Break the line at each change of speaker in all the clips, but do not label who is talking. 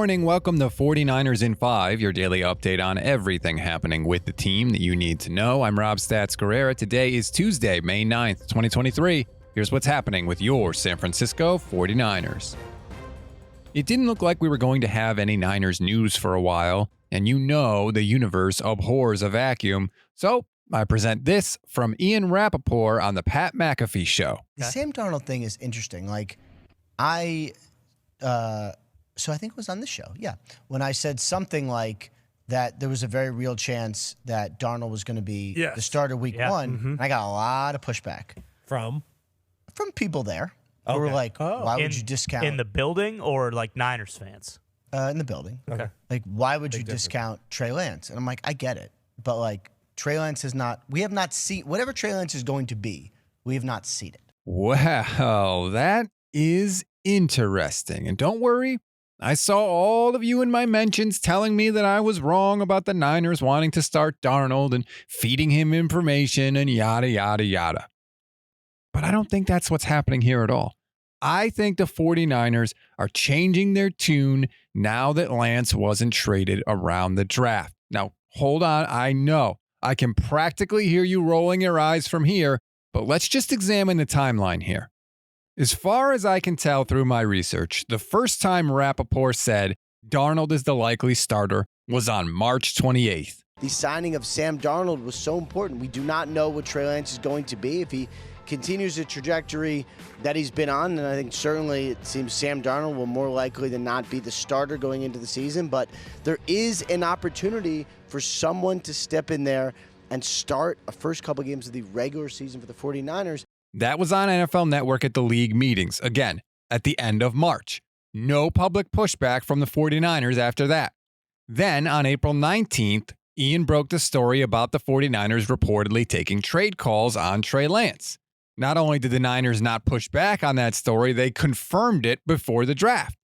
morning. Welcome to 49ers in 5, your daily update on everything happening with the team that you need to know. I'm Rob Stats Guerrera. Today is Tuesday, May 9th, 2023. Here's what's happening with your San Francisco 49ers. It didn't look like we were going to have any Niners news for a while, and you know the universe abhors a vacuum, so I present this from Ian Rapoport on the Pat McAfee Show.
The Sam Darnold thing is interesting. So I think it was on this show, when I said something like that there was a very real chance that Darnold was going to be the starter week one, and I got a lot of pushback.
From
people there who were like, why would you discount?
In the building or like Niners fans?
In the building.
Okay.
Like, why would you discount Trey Lance? And I'm like, I get it. But like, Trey Lance we have not seen, whatever Trey Lance is going to be, we have not seen it.
Wow, that is interesting. And don't worry, I saw all of you in my mentions telling me that I was wrong about the Niners wanting to start Darnold and feeding him information and yada, yada, yada. But I don't think that's what's happening here at all. I think the 49ers are changing their tune now that Lance wasn't traded around the draft. Now, hold on. I know I can practically hear you rolling your eyes from here, but let's just examine the timeline here. As far as I can tell through my research, the first time Rapoport said Darnold is the likely starter was on March 28th.
The signing of Sam Darnold was so important. We do not know what Trey Lance is going to be. If he continues the trajectory that he's been on, and I think certainly it seems Sam Darnold will more likely than not be the starter going into the season, but there is an opportunity for someone to step in there and start a first couple games of the regular season for the 49ers.
That was on NFL Network at the league meetings, again, at the end of March. No public pushback from the 49ers after that. Then, on April 19th, Ian broke the story about the 49ers reportedly taking trade calls on Trey Lance. Not only did the Niners not push back on that story, they confirmed it before the draft.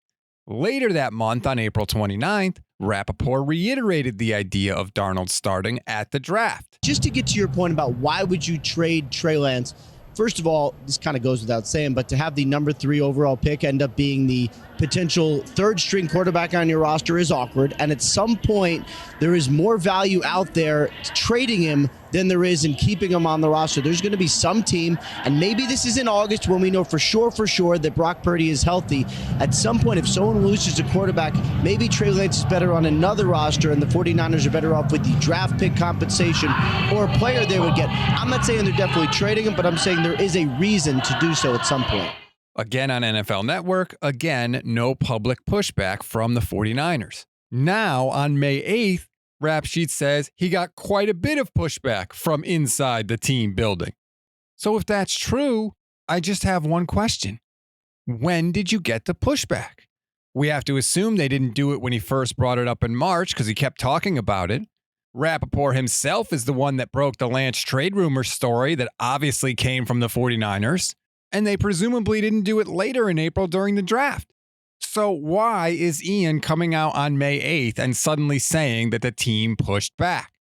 Later that month, on April 29th, Rapoport reiterated the idea of Darnold starting at the draft.
Just to get to your point about why would you trade Trey Lance, first of all, this kind of goes without saying, but to have the number 3 overall pick end up being the potential third-string quarterback on your roster is awkward. And at some point, there is more value out there trading him than there is in keeping him on the roster. There's going to be some team, and maybe this is in August when we know for sure that Brock Purdy is healthy. At some point, if someone loses a quarterback, maybe Trey Lance is better on another roster, and the 49ers are better off with the draft pick compensation or a player they would get. I'm not saying they're definitely trading him, but I'm saying there is a reason to do so at some point.
Again on NFL Network, again, no public pushback from the 49ers. Now, on May 8th, Rap Sheet says he got quite a bit of pushback from inside the team building. So if that's true, I just have one question. When did you get the pushback? We have to assume they didn't do it when he first brought it up in March because he kept talking about it. Rapoport himself is the one that broke the Lance trade rumor story that obviously came from the 49ers. And they presumably didn't do it later in April during the draft. So why is Ian coming out on May 8th and suddenly saying that the team pushed back?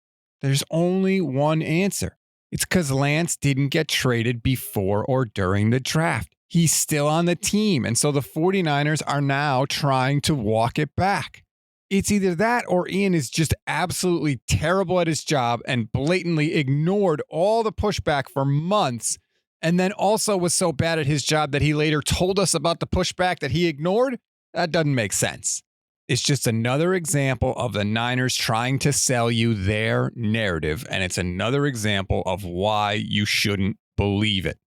There's only one answer. It's because Lance didn't get traded before or during the draft. He's still on the team, and so the 49ers are now trying to walk it back. It's either that or Ian is just absolutely terrible at his job and blatantly ignored all the pushback for months, and then also was so bad at his job that he later told us about the pushback that he ignored. That doesn't make sense. It's just another example of the Niners trying to sell you their narrative, and it's another example of why you shouldn't believe it.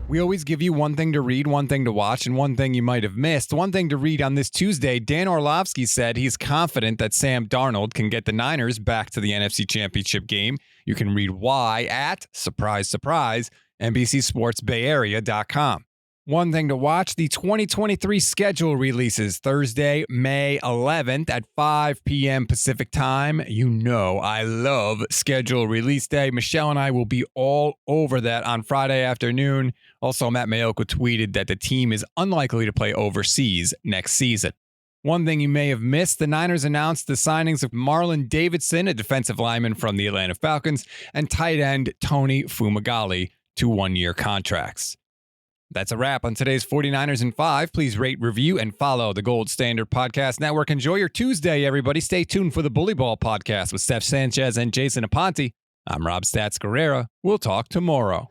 We always give you one thing to read, one thing to watch, and one thing you might have missed. One thing to read on this Tuesday, Dan Orlovsky said he's confident that Sam Darnold can get the Niners back to the NFC Championship game. You can read why at, surprise, surprise, NBCSportsBayArea.com. One thing to watch, the 2023 schedule releases Thursday, May 11th at 5 p.m. Pacific time. You know I love schedule release day. Michelle and I will be all over that on Friday afternoon. Also, Matt Mayoka tweeted that the team is unlikely to play overseas next season. One thing you may have missed, the Niners announced the signings of Marlon Davidson, a defensive lineman from the Atlanta Falcons, and tight end Tony Fumagalli to one-year contracts. That's a wrap on today's 49ers in 5. Please rate, review, and follow the Gold Standard Podcast Network. Enjoy your Tuesday, everybody. Stay tuned for the Bully Ball Podcast with Steph Sanchez and Jason Aponte. I'm Rob Stats Guerrera. We'll talk tomorrow.